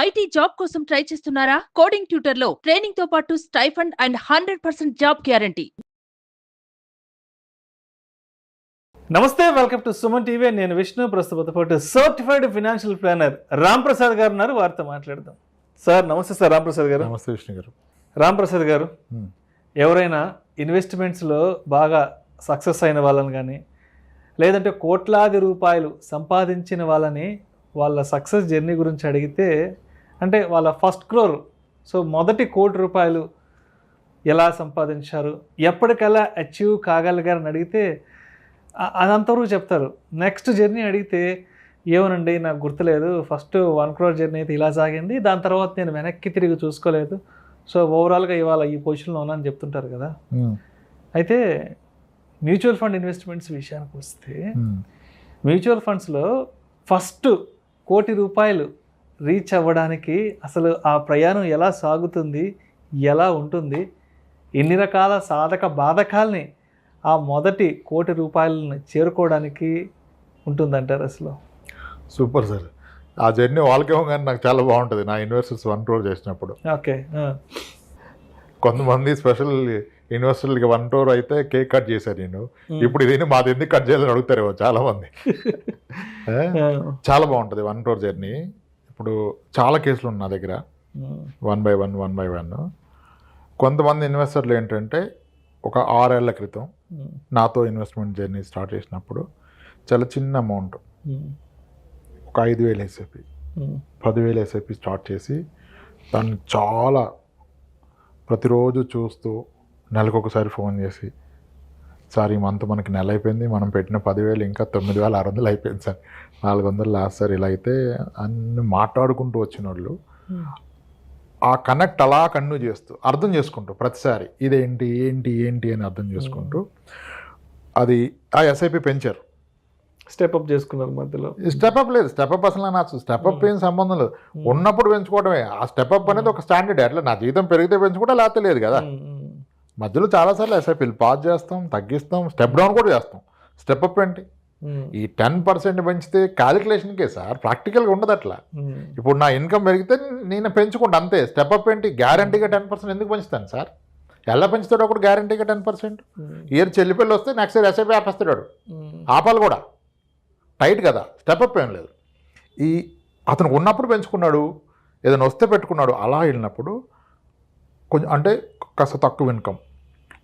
IT job కోసం try చేస్తున్నారా? Coding tutor లో ట్రైనింగ్ తో పాటు స్టైఫండ్ అండ్ 100% జాబ్ గ్యారంటీ. నమస్తే, వెల్కమ్ టు సుమన్ టీవీ. నేను విష్ణు. ప్రస్తుతం పాటు certified financial planner Ram Prasad గారు ఉన్నారు. వారితో మాట్లాడదాం. సార్ నమస్తే. సార్ రామ్ ప్రసాద్ గారు. నమస్తే విష్ణు గారు. రామ్ ప్రసాద్ గారు, ఎవరైనా ఇన్వెస్ట్మెంట్స్లో బాగా సక్సెస్ అయిన వాళ్ళని కానీ లేదంటే కోట్లాది రూపాయలు సంపాదించిన వాళ్ళని వాళ్ళ సక్సెస్ జర్నీ గురించి అడిగితే, అంటే వాళ్ళ ఫస్ట్ క్రోర్, సో మొదటి ₹1,00,00,000 ఎలా సంపాదించారు, ఎప్పటికల్లా అచీవ్ కాగలిగారని అడిగితే అదంతవరకు చెప్తారు. నెక్స్ట్ జర్నీ అడిగితే ఏమోనండి నాకు గుర్తులేదు, ఫస్ట్ 1 crore జర్నీ అయితే ఇలా సాగింది, దాని తర్వాత నేను వెనక్కి తిరిగి చూసుకోలేదు, సో ఓవరాల్గా ఇవాళ ఈ పొజిషన్లో ఉన్నానని చెప్తుంటారు కదా. అయితే మ్యూచువల్ ఫండ్ ఇన్వెస్ట్మెంట్స్ విషయానికి వస్తే, మ్యూచువల్ ఫండ్స్లో ఫస్ట్ ₹1,00,00,000 రీచ్ అవ్వడానికి అసలు ఆ ప్రయాణం ఎలా సాగుతుంది, ఎలా ఉంటుంది, ఎన్ని రకాల సాధక బాధకాల్ని ఆ మొదటి ₹1,00,00,000 చేరుకోవడానికి ఉంటుందంటారు అసలు? Super sir. ఆ జర్నీ వాళ్ళకేమో కానీ నాకు చాలా బాగుంటుంది. నా ఇన్వెస్టర్స్ 1 crore చేసినప్పుడు ఓకే, కొంతమంది స్పెషల్ ఇన్వెస్టర్లకి 1 crore అయితే కేక్ కట్ చేశాను నేను. ఇప్పుడు ఇది మాది ఎందుకు కట్ చేయాలని అడుగుతారేమో చాలా మంది. చాలా బాగుంటుంది 1 crore జర్నీ. ఇప్పుడు చాలా కేసులు ఉన్నాయి నా దగ్గర, 1 by 1. కొంతమంది ఇన్వెస్టర్లు ఏంటంటే ఒక 6 ఏళ్ల క్రితం నాతో ఇన్వెస్ట్మెంట్ జర్నీ స్టార్ట్ చేసినప్పుడు చాలా చిన్న అమౌంట్, ఒక 5,000 ఎస్ఐపి, 10,000 ఎస్ఐపి స్టార్ట్ చేసి దాన్ని చాలా ప్రతిరోజు చూస్తూ నెలకొకసారి ఫోన్ చేసి, సార్ ఈ మంత్ మనకి నెల అయిపోయింది, మనం పెట్టిన 10,000 ఇంకా 9,600 అయిపోయింది సార్, 400 లాస్ట్ సార్, ఇలా అయితే అన్ని మాట్లాడుకుంటూ వచ్చిన వాళ్ళు ఆ కనెక్ట్ అలా కంటిన్యూ చేస్తూ అర్థం చేసుకుంటూ ప్రతిసారి ఇదేంటి ఏంటి ఏంటి అని అర్థం చేసుకుంటూ అది ఆ ఎస్ఐపి పెంచారు. స్టెప్అప్ చేసుకున్నారు మధ్యలో. స్టెప్అప్ లేదు, స్టెప్అప్ అసలు నాకు స్టెప్అప్ ఏం సంబంధం లేదు, ఉన్నప్పుడు పెంచుకోవడమే. ఆ స్టెప్అప్ అనేది ఒక స్టాండర్డ్. అట్లా నా జీతం పెరిగితే పెంచుకుంటే లేకపోతే లేదు కదా. మధ్యలో చాలాసార్లు ఎస్ఐపీలు పాస్ చేస్తాం, తగ్గిస్తాం, స్టెప్ డౌన్ కూడా చేస్తాం. స్టెప్అప్ ఏంటి, ఈ 10% పెంచితే క్యాలిక్యులేషన్కే సార్, ప్రాక్టికల్గా ఉండదు అట్లా. ఇప్పుడు నా ఇన్కమ్ పెరిగితే నేను పెంచుకుంటా అంతే. స్టెప్అప్ ఏంటి, గ్యారంటీగా 10% ఎందుకు పెంచుతాను సార్? ఎలా పెంచుతాడు ఒకటి గ్యారంటీగా 10%? ఇయర్ చెల్లిపెళ్ళి వస్తే నెక్స్ట్ ఇయర్ ఎస్ఐపీ ఆపేస్తాడు, ఆపాలి కూడా, టైట్ కదా. స్టెప్అప్ ఏం లేదు. ఈ అతను ఉన్నప్పుడు పెంచుకున్నాడు, ఏదైనా వస్తే పెట్టుకున్నాడు, అలా వెళ్ళినప్పుడు కొంచెం అంటే కాస్త తక్కువ ఇన్కమ్,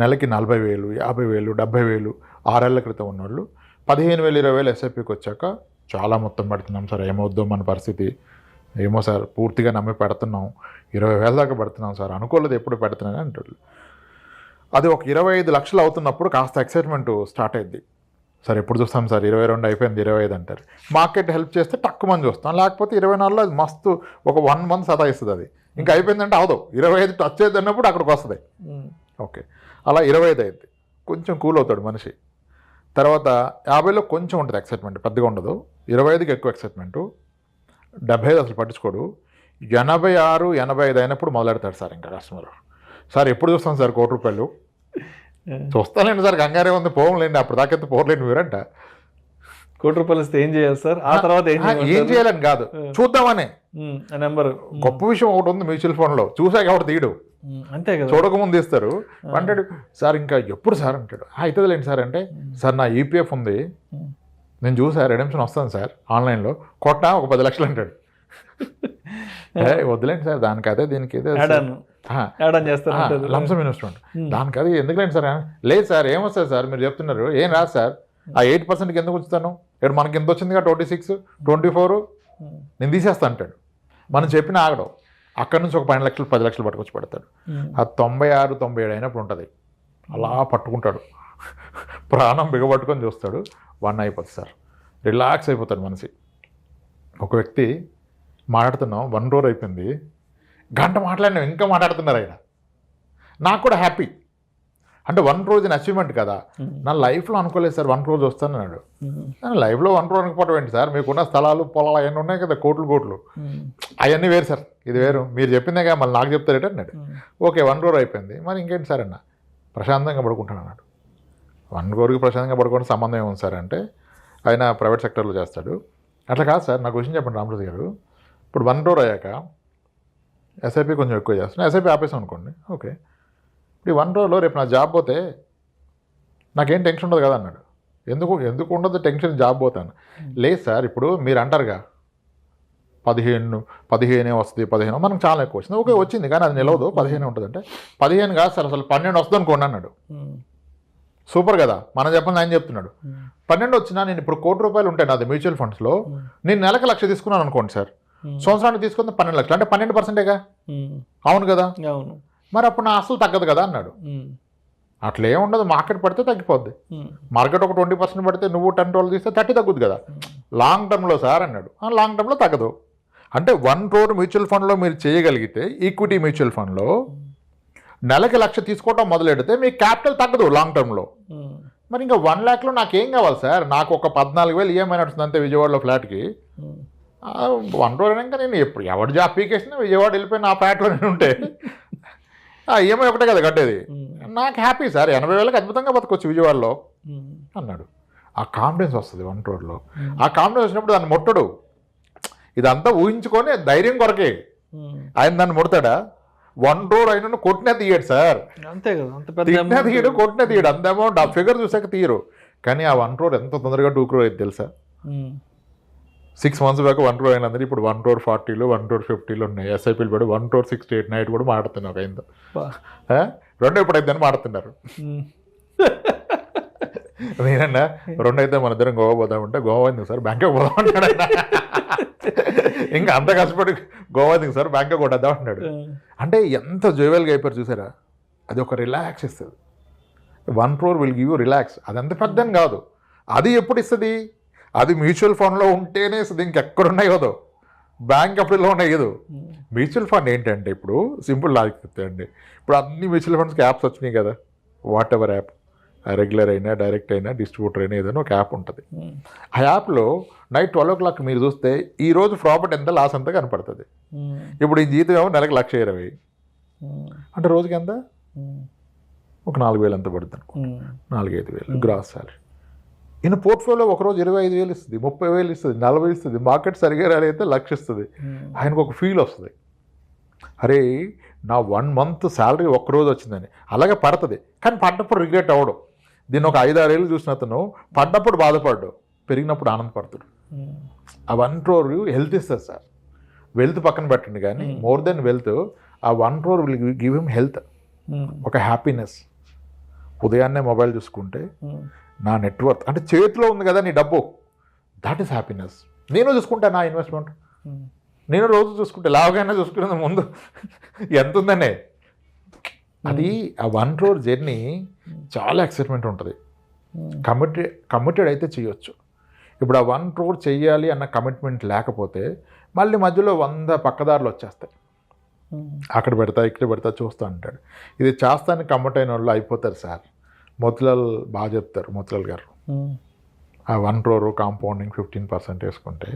నెలకి 40,000, 50,000, 70,000 6 ఏళ్ల క్రితం ఉన్నవాళ్ళు 15,000, 20,000 ఎస్ఐపికి వచ్చాక చాలా మొత్తం పెడుతున్నాం సార్, ఏమవుద్దో మన పరిస్థితి, ఏమో సార్ పూర్తిగా నమ్మి పెడుతున్నాం, 20,000 దాకా పెడుతున్నాం సార్, అనుకోలేదు ఎప్పుడు పెడుతున్నాను అంటారు. అది ఒక 25 లక్షలు అవుతున్నప్పుడు కాస్త ఎక్సైట్మెంట్ స్టార్ట్ అయింది. సార్ ఎప్పుడు చూస్తాం సార్, 22 అయిపోయింది, 25 అంటారు. మార్కెట్ హెల్ప్ చేస్తే తక్కువ మంది చూస్తాం, లేకపోతే 24లో అది మస్తు ఒక 1 month సతాయిస్తుంది. అది ఇంకా అయిపోయిందంటే అవదు, 25 టచ్ చేయద్దు అన్నప్పుడు అక్కడికి వస్తుంది. ఓకే, అలా 25 అయింది, కొంచెం కూల్ అవుతాడు మనిషి. తర్వాత 50లో కొంచెం ఉంటుంది ఎక్సైట్మెంట్, పెద్దగా ఉండదు. 25కి ఎక్కువ ఎక్సైట్మెంటు, 75 అసలు పట్టించుకోడు. 86, 85 అయినప్పుడు మొదలెడతాడు సార్ ఇంకా కస్టమర్. సార్ ఎప్పుడు చూస్తాం సార్ ₹1,00,00,000? చూస్తానండి సార్, కంగారే ఉంది, పోలేండి, అప్పుడు దాకెత్తే పోలేండి మీరంట. ₹1,00,00,000 ఇస్తే ఏం చేయాలి సార్? ఆ తర్వాత ఏం చేయాలని కాదు, చూద్దామని. నెంబర్ గొప్ప విషయం ఒకటి ఉంది మ్యూచువల్ ఫండ్లో, చూసాక ఎవరు తీయడు, అంతే కదా, చూడకముందు ఇస్తారు. అంటాడు సార్ ఇంకా ఎప్పుడు సార్ అంటాడు. అవుతుందిలేండి సార్ అంటే, సార్ నా ఈపీఎఫ్ ఉంది, నేను చూసా, రెడెంప్షన్ వస్తాను సార్ ఆన్లైన్లో, కొట్టా ఒక 10 లక్షలు అంటాడు. వద్దులేండి సార్, దానికి అదే దీనికి లంసం ఇన్వెస్ట్మెంట్, దానికి అది ఎందుకులేండి సార్. లేదు సార్ ఏమొస్తుంది సార్, మీరు చెప్తున్నారు ఏం రాదు సార్, ఆ 8%కి ఎందుకు ఉంచుతాను, ఇక్కడ మనకి ఎంత వచ్చిందిగా 26, 24 నేను తీసేస్తా అంటాడు. మనం చెప్పిన ఆగడం, అక్కడి నుంచి ఒక 12 లక్షలు 10 లక్షలు పట్టుకొచ్చి పెడతాడు. ఆ 96, 97 అయినప్పుడు ఉంటుంది, అలా పట్టుకుంటాడు, ప్రాణం బిగబట్టుకొని చూస్తాడు, 1 అయిపోతుంది సార్, రిలాక్స్ అయిపోతాడు మనిషి. ఒక వ్యక్తి మాట్లాడుతున్నాం, 1 crore అయిపోయింది, గంట మాట్లాడినాం, ఇంకా మాట్లాడుతున్నారు ఆయన. నాకు కూడా హ్యాపీ, అంటే 1 crore అచీవ్మెంట్ కదా. నా లైఫ్లో అనుకోలేదు సార్ 1 crore వస్తాను అన్నాడు. లైఫ్లో 1 crore అనుకోవటం ఏంటి సార్, మీకున్న స్థలాలు పొలాలు అవన్నీ ఉన్నాయి కదా, కోట్లు, అవన్నీ వేరు సార్, ఇది వేరు, మీరు చెప్పిందే కదా మళ్ళీ నాకు చెప్తారేట అన్నాడు. ఓకే 1 crore అయిపోయింది, మరి ఇంకేంటి సార్ అన్న, ప్రశాంతంగా పడుకుంటాను అన్నాడు. 1 crore ప్రశాంతంగా పడుకోవడం సంబంధం ఏముంది సార్ అంటే, ఆయన ప్రైవేట్ సెక్టర్లో చేస్తాడు. అట్లా కాదు సార్, నాకు విషయం చెప్పండి రామరాజు గారు, ఇప్పుడు 1 crore అయ్యాక ఎస్ఐపి కొంచెం ఎక్కువ చేస్తున్నాను, ఎస్ఐపి ఆపేసాం అనుకోండి, ఓకే ఇప్పుడు ఈ 1 crore రేపు నా జాబ్ పోతే నాకేం టెన్షన్ ఉండదు కదా అన్నాడు. ఎందుకు ఉండదు టెన్షన్, జాబ్ పోతాను. లేదు సార్ ఇప్పుడు మీరు అంటారుగా 15 వస్తుంది, 15 మనకు చాలా ఎక్కువ వచ్చింది, ఓకే వచ్చింది కానీ అది నిలవదు, 15 ఉంటుంది అంటే 15 కాదు సార్ అసలు 12 వస్తుంది అనుకోండి అన్నాడు. సూపర్ కదా, మనం చెప్పండి ఆయన చెప్తున్నాడు. 12 వచ్చినా నేను ఇప్పుడు ₹1,00,000 ఉంటాయి నాది మ్యూచువల్ ఫండ్స్లో, నేను నెలకు 1,00,000 తీసుకున్నాను అనుకోండి సార్, సంవత్సరానికి తీసుకుంది 12 లక్షలు అంటే 12%గా, అవును కదా, అవును మరి అప్పుడు నా అసలు తగ్గదు కదా అన్నాడు. అట్లా ఏముండదు, మార్కెట్ పడితే తగ్గిపోద్ది, మార్కెట్ ఒక 20% పడితే నువ్వు 10 రోజులు తీస్తే 30 తగ్గుద్ది కదా, లాంగ్ టర్మ్లో సార్ అన్నాడు. లాంగ్ టర్మ్లో తగ్గదు అంటే 1 crore మ్యూచువల్ ఫండ్లో మీరు చేయగలిగితే, ఈక్విటీ మ్యూచువల్ ఫండ్లో నెలకి 1,00,000 తీసుకోవటం మొదలెడితే మీ క్యాపిటల్ తగ్గదు లాంగ్ టర్మ్లో. మరి ఇంకా 1 lakhలో నాకేం కావాలి సార్, నాకు ఒక 14,000 ఈఎంఐ నడుస్తుంది అంతే విజయవాడలో ఫ్లాట్కి. 1 crore అయినాక నేను ఎప్పుడు ఎవరి జాబ్ పీకేసినా విజయవాడ వెళ్ళిపోయి నా ఫ్లాట్లో నేను ఉంటే ఆ ఈఎంఐ ఒకటే కదా కట్టేది, నాకు హ్యాపీ సార్, 80,000కి అద్భుతంగా బతకొచ్చు విజయవాడలో అన్నాడు. ఆ కాన్ఫిడెన్స్ వస్తుంది 1 crore. ఆ కాన్ఫిడెన్స్ వచ్చినప్పుడు దాన్ని ముట్టడు, ఇదంతా ఊహించుకొని ధైర్యం కొరకే ఆయన దాన్ని ముడతాడా. 1 crore అయినా కొట్టినా తీయడు సార్, అంతే కదా, అంత కొట్టినా పెద్ద తీయడు అంత అమౌంట్, ఆ ఫిగర్ చూసాక తీయరు. కానీ ఆ 1 crore ఎంత తొందరగా 2 crore అయితే తెలుసా. 6 months బ్యాక్ 1 crore అయినందుకు ఇప్పుడు 1 crore 40 1 crore 50 ఉన్నాయి. ఎస్ఐపీలు పడి 1 crore 68 నైట్ కూడా మాడుతున్నారు ఒక అయిందో, రెండు ఎప్పుడైతే మాడుతున్నారు. నేనన్నా 2 అయితే మన ఇద్దరం గోవా పోదామంటే, గోవా ఎందుకు సార్ బ్యాంకాక్ పోదాం అంటాడు. ఇంకా అంత కష్టపడి గోవా ఎందుకు సార్ బ్యాంకాక్ కొట్టేద్దాం అంటాడు. అంటే ఎంత జోవెల్గా అయిపోయారు చూసారా, అది ఒక రిలాక్స్ ఇస్తుంది. 1 crore will give you relax. అదంత పెద్దని కాదు, అది ఎప్పుడు ఇస్తుంది, అది మ్యూచువల్ ఫండ్లో ఉంటేనే ఇస్తుంది, ఇంకెక్కడున్నా ఇవ్వదు, బ్యాంక్ అప్పుడులో ఉన్నాయి ఇవ్వదు. మ్యూచువల్ ఫండ్ ఏంటంటే ఇప్పుడు సింపుల్ లాజిక్ చెప్తాయండి, ఇప్పుడు అన్ని మ్యూచువల్ ఫండ్స్కి యాప్స్ వచ్చినాయి కదా, వాట్ ఎవర్ యాప్, రెగ్యులర్ అయినా డైరెక్ట్ అయినా డిస్ట్రిబ్యూటర్ అయినా ఏదైనా ఒక యాప్ ఉంటుంది. ఆ యాప్లో నైట్ 12 o'clock మీరు చూస్తే ఈరోజు ప్రాఫిట్ ఎంత లాస్ అంతా కనపడుతుంది. ఇప్పుడు ఈ జీతం ఏమో నెలకు 1,20,000 అంటే రోజుకి ఎంత, ఒక 4,000 ఎంత పడుతుంది, 4-5,000 గ్రాస్ సాలరీ. ఈయన పోర్ట్ఫోలియో ఒకరోజు 25,000 ఇస్తుంది, 30,000 ఇస్తుంది, 40 ఇస్తుంది, మార్కెట్ సరిగా రాలైతే 1,00,000 ఇస్తుంది. ఆయనకు ఒక ఫీల్ వస్తుంది, అరే నా 1 month శాలరీ ఒక్కరోజు వచ్చిందని. అలాగే పడుతుంది కానీ పడ్డప్పుడు రిగ్రెట్ అవ్వడం. దీన్ని ఒక 5-6 ఏళ్ళు చూసిన అతను పడ్డప్పుడు బాధపడ్డు, పెరిగినప్పుడు ఆనందపడతాడు. ఆ 1 crore హెల్త్ ఇస్తుంది సార్, వెల్త్ పక్కన పెట్టండి కానీ మోర్ దెన్ వెల్త్, ఆ 1 crore will give him health, ఒక హ్యాపీనెస్. ఉదయాన్నే మొబైల్ చూసుకుంటే నా నెట్వర్క్ అంటే చేతిలో ఉంది కదా నీ డబ్బు, దాట్ ఈస్ హ్యాపీనెస్. నేను చూసుకుంటా నా ఇన్వెస్ట్మెంట్, నేను రోజు చూసుకుంటే లావుగానే చూసుకునే ముందు ఎంత ఉందనే. అది ఆ 1 crore జర్నీ చాలా ఎక్సైట్మెంట్ ఉంటుంది. కమిటెడ్ అయితే చేయొచ్చు. ఇప్పుడు ఆ 1 crore చెయ్యాలి అన్న కమిట్మెంట్ లేకపోతే మళ్ళీ మధ్యలో 100 పక్కదారులు వచ్చేస్తాయి, అక్కడ పెడతా ఇక్కడ పెడతా చూస్తూ అంటాడు. ఇది చేస్తానికి కమిట్ అయిన వాళ్ళు అయిపోతారు సార్. మోతిలాల్ బాగా చెప్తారు, మోతిలాల్ గారు, ఆ 1 crore కాంపౌండింగ్ 15% వేసుకుంటే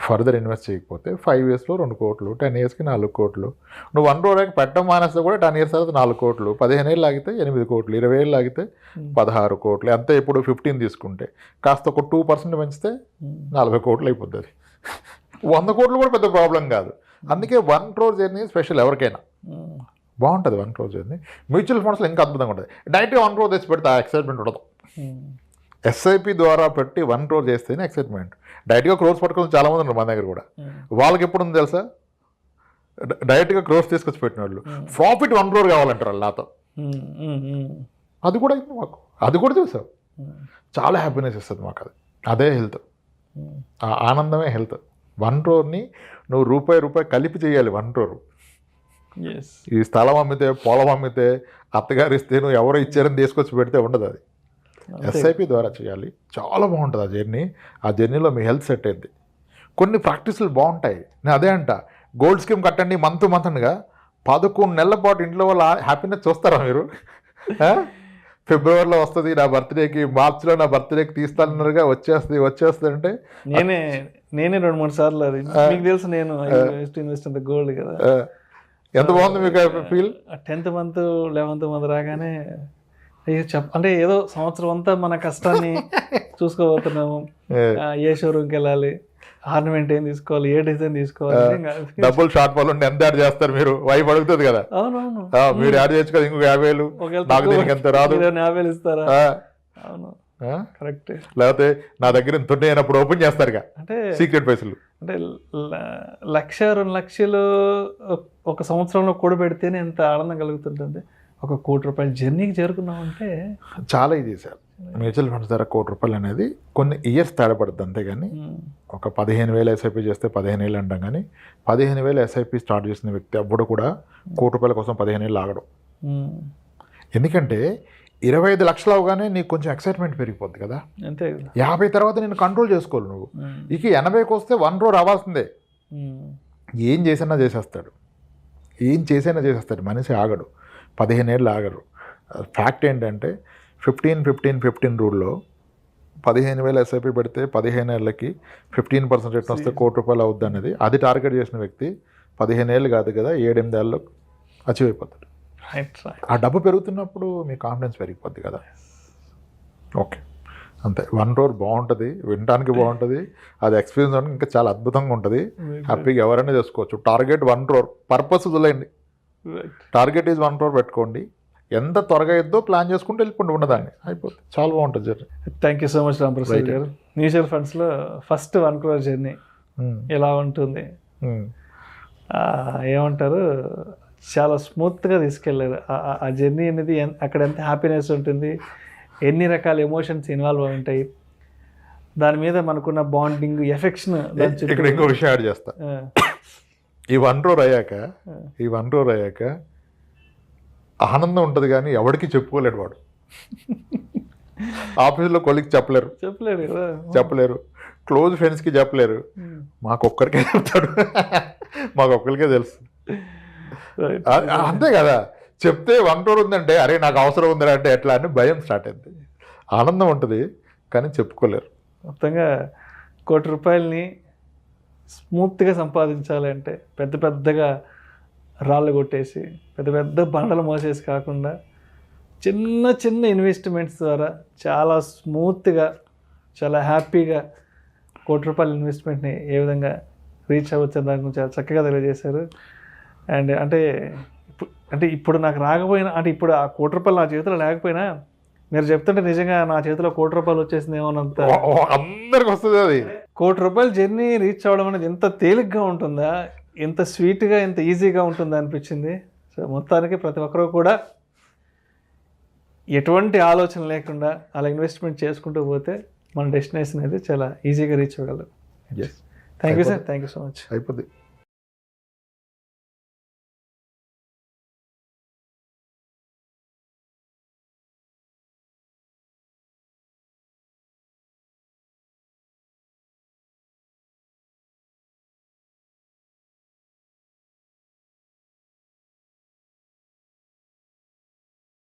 ఫర్దర్ ఇన్వెస్ట్ చేయకపోతే 5 yearsలో 2 crore, 10 yearsకి 4 crore. నువ్వు 1 crore పెట్టడం మానేస్తే కూడా 10 years తర్వాత 4 crore, 15 ఏళ్ళు లాగితే 8 crore, 20 ఏళ్ళు లాగితే 16 crore. అంతే ఇప్పుడు 15 తీసుకుంటే కాస్త ఒక 2% పెంచితే 40 crore అయిపోతుంది. 100 crore కూడా పెద్ద ప్రాబ్లం కాదు. అందుకే 1 crore జర్నీ స్పెషల్ ఎవరికైనా బాగుంటుంది. 1 crore జర్నీ మ్యూచువల్ ఫండ్స్లో ఇంకా అద్భుతంగా ఉంటుంది. డైరెక్ట్గా 1 crore తెచ్చి పెడితే ఆ ఎక్సైట్మెంట్ ఉండదు. ఎస్ఐపి ద్వారా పెట్టి 1 crore చేస్తేనే ఎక్సైట్మెంట్. డైరెక్ట్గా క్రోర్స్ పట్టుకుని చాలామంది ఉన్నారు మన దగ్గర కూడా. వాళ్ళకి ఎప్పుడు ఉంది తెలుసా, డైరెక్ట్గా క్రోర్స్ తీసుకొచ్చి పెట్టిన వాళ్ళు ప్రాఫిట్ 1 crore కావాలంటారు వాళ్ళు నాతో. అది కూడా అయింది మాకు, అది కూడా చూసాం. చాలా హ్యాపీనెస్ ఇస్తుంది మాకు. అదే హెల్త్, ఆ ఆనందమే హెల్త్. 1 crore నువ్వు రూపాయి కలిపి చేయాలి. 1 crore ఈ స్థలం అమ్మితే, పొలం అమ్మితే, అత్తగారు ఇస్తే, నువ్వు ఎవరో ఇచ్చారని తీసుకొచ్చి పెడితే ఉండదు. అది ఎస్ఐపి ద్వారా చేయాలి. చాలా బాగుంటుంది ఆ జర్నీ. ఆ జర్నీలో మీ హెల్త్ సెట్ అయింది. కొన్ని ప్రాక్టీసులు బాగుంటాయి. నేను అదే అంట, గోల్డ్ స్కీమ్ కట్టండి మంత్గా 11 నెలల పాటు ఇంట్లో వాళ్ళ హ్యాపీనెస్ చూస్తారా మీరు? ఫిబ్రవరిలో వస్తుంది నా బర్త్డేకి, మార్చిలో నా బర్త్డేకి తీస్తానన్నారుగా, వచ్చేస్తుంది అంటే నేనే 2-3 సార్లు అది మీకు తెలుసు. నేను ఇన్వెస్ట్ అంత గోల్డ్ కదా. ఎంత బాగుంది మీకు feel? 10th month 11th month రాగానే అంటే ఏదో సంవత్సరం అంతా మన కష్టాన్ని చూసుకోబోతున్నాము. ఏ షోరూమ్కి వెళ్ళాలి, ఆర్నమెంట్ ఏం తీసుకోవాలి, ఏ డిజైన్ తీసుకోవాలి, డబ్బులు షార్ట్ ఫాల్ ఉండి ఎంత యాడ్ చేస్తారు మీరు? వైఫ్ అడుగుతుంది కదా, అవునవును, మీరు యాడ్ చేయొచ్చు కదా ఇంకొక 50,000, నాకు దీనికి ఎంత రాదు, 50,000 ఇస్తారా? అవును, కరెక్ట్. లేకపోతే నా దగ్గర ఇంత అయినప్పుడు ఓపెన్ చేస్తారుగా అంటే సీక్రెట్ పైసలు. అంటే 1,00,000-2 లక్షలు ఒక సంవత్సరంలో కూడబెడితేనే ఎంత ఆనందం కలుగుతుంటుంది. ఒక ₹1,00,00,000 జర్నీకి చేరుకున్నామంటే చాలా ఇది సార్. మ్యూచువల్ ఫండ్స్ ద్వారా ₹1,00,00,000 అనేది కొన్ని ఇయర్స్ తేడా పడుతుంది అంతేగాని ఒక 15,000 ఎస్ఐపి చేస్తే 15,000 అంటాం, కానీ 15,000 ఎస్ఐపి స్టార్ట్ చేసిన వ్యక్తి అప్పుడు కూడా ₹1,00,00,000 కోసం 15,000 ఆగడం. ఎందుకంటే 25 లక్షలు అవగానే నీకు కొంచెం ఎక్సైట్మెంట్ పెరిగిపోద్ది కదా, అంతే. 50 తర్వాత నేను కంట్రోల్ చేసుకోవాలి నువ్వు. ఇక 80కి వస్తే 1 crore అవ్వాల్సిందే. ఏం చేసినా చేసేస్తాడు, ఏం చేసైనా చేసేస్తాడు, మనిషి ఆగడు, 15 ఏళ్ళు ఆగరు. ఫ్యాక్ట్ ఏంటంటే 15-15-15 రూల్లో 15,000 ఎస్ఐపి పెడితే 15 ఏళ్ళకి 15% రిటర్న్ వస్తే ₹1,00,00,000 అవుద్ది అనేది, అది టార్గెట్ చేసిన వ్యక్తి 15 ఏళ్ళు కాదు కదా 7-8 ఏళ్ళలో అచీవ్ అయిపోతాడు. ఆ డబ్బు పెరుగుతున్నప్పుడు మీ కాన్ఫిడెన్స్ పెరిగిపోద్ది కదా. ఓకే, అంతే. 1 crore బాగుంటుంది, వినడానికి బాగుంటుంది, అది ఎక్స్పీరియన్స్ అవడానికి ఇంకా చాలా అద్భుతంగా ఉంటుంది. హ్యాపీగా ఎవరైనా చేసుకోవచ్చు. టార్గెట్ 1 crore, పర్పస్ వదిలేయండి. టార్గెట్ ఈజ్ 1 crore పెట్టుకోండి, ఎంత త్వరగా ఇద్దో ప్లాన్ చేసుకుంటూ వెళ్ళిపోండి, ఉన్నదాన్ని అయిపోతుంది. చాలా బాగుంటుంది journey. Thank you so much Ramprasad గారు. మ్యూచువల్ ఫండ్స్లో ఫస్ట్ 1 crore జర్నీ ఎలా ఉంటుంది, ఏమంటారు, చాలా స్మూత్గా తీసుకెళ్ళారు. ఆ జర్నీ అనేది అక్కడ ఎంత హ్యాపీనెస్ ఉంటుంది, ఎన్ని రకాల ఎమోషన్స్ ఇన్వాల్వ్ అయి ఉంటాయి, దాని మీద మనకున్న బాండింగ్, ఎఫెక్షన్. ఇక్కడ ఇంకో విషయం యాడ్ చేస్తా. ఈ 1 crore అయ్యాక ఆనందం ఉంటుంది కానీ ఎవరికి చెప్పుకోలేడు వాడు. ఆఫీస్లో కొలికి చెప్పలేరు, క్లోజ్ ఫ్రెండ్స్కి చెప్పలేరు, మాకొక్కరికే చెప్తాడు, మాకొక్కరికే తెలుసు. అంతే కదా, చెప్తే 1 crore ఉందంటే అరే నాకు అవసరం ఉందా అంటే ఎట్లా అని భయం స్టార్ట్ అయింది. ఆనందం ఉంటుంది కానీ చెప్పుకోలేరు. మొత్తంగా ₹1,00,00,000 స్మూత్గా సంపాదించాలి అంటే పెద్ద పెద్దగా రాళ్ళు కొట్టేసి పెద్ద పెద్ద బండలు మోసేసి కాకుండా చిన్న చిన్న ఇన్వెస్ట్మెంట్స్ ద్వారా చాలా స్మూత్గా, చాలా హ్యాపీగా ₹1,00,00,000 ఇన్వెస్ట్మెంట్ని ఏ విధంగా రీచ్ అవ్వచ్చు దాని గురించి చాలా చక్కగా తెలియజేశారు. అండ్ అంటే ఇప్పుడు నాకు రాకపోయినా, అంటే ఇప్పుడు ఆ ₹1,00,00,000 నా చేతిలో లేకపోయినా మీరు చెప్తుంటే నిజంగా నా చేతిలో ₹1,00,00,000 వచ్చేసింది ఏమోనంత అందరికి వస్తుంది. అది ₹1,00,00,000 జర్నీ రీచ్ అవ్వడం అనేది ఎంత తేలిగ్గా ఉంటుందా, ఎంత స్వీట్గా, ఎంత ఈజీగా ఉంటుందా అనిపించింది. సో మొత్తానికి ప్రతి ఒక్కరూ కూడా ఎటువంటి ఆలోచన లేకుండా అలా ఇన్వెస్ట్మెంట్ చేసుకుంటూ పోతే మన డెస్టినేషన్ అనేది చాలా ఈజీగా రీచ్ అవ్వగలరు. Thank you sir, thank you so much. అయిపోద్ది.